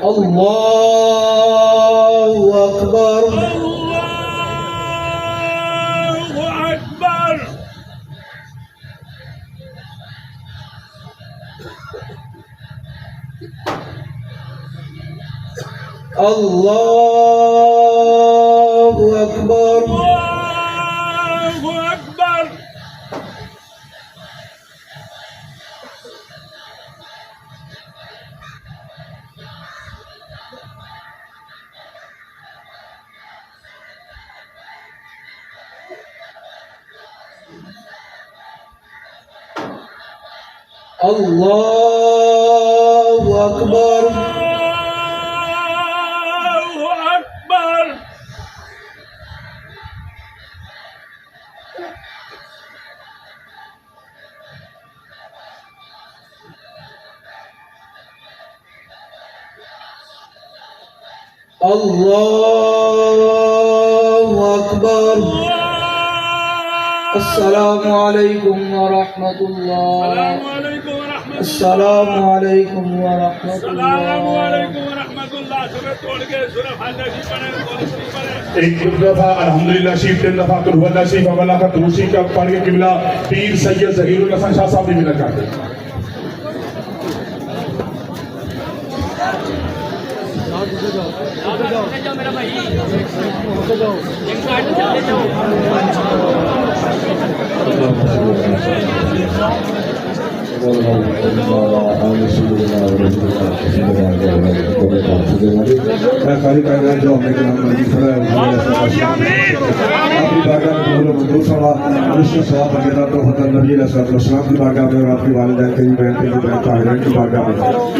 اللہ اکبر اللہ اکبر اللہ اکبر اللہ اکبر السلام علیکم ورحمۃ اللہ السلام علیکم ورحمۃ اللہ ایک دفعہ الحمدللہ شریف 3 دفعہ قل هو اللہ شریف اللہ کا دروشی کا پڑھ کے قبلہ پیر سید ظہیر الحسن شاہ صاحب بھی ملنا چاہتے ہیں.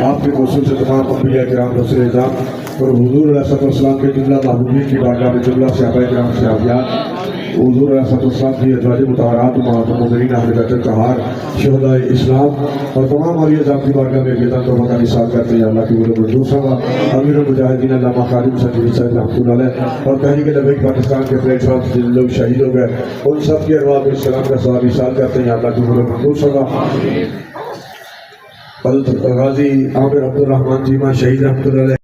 آپ کے موصول سے تمام انبیاء کرام رسول اعظام اور حضور علیہ السلام کے جملہ محبوبین کی بارگاہ میں جملہ صحابہ کرام صحابیات حضور علیہ السلام کی ازواج مطہرات امہات المؤمنین اہل بیت الطہار شہداء اسلام اور تمام اولیاء اعظام کی بارگاہ میں بیدان توبہ کا نثار کرتے ہیں. اللہ کی بول منظور صاحب امیر المجاہدین علامہ خالد حسین صاحب رحمۃ اللہ علیہ اور تحریک لبیک پاکستان کے پلیٹ فارم سے جن لوگ شہید ہو گئے ان سب کی ارواح میں سلام کا ثواب ایصال کرتے ہیں. اللہ کی بول منظور صاحب حضرت غازی عامر عبد الرحمن جیمہ شہید رحمۃ اللہ علیہ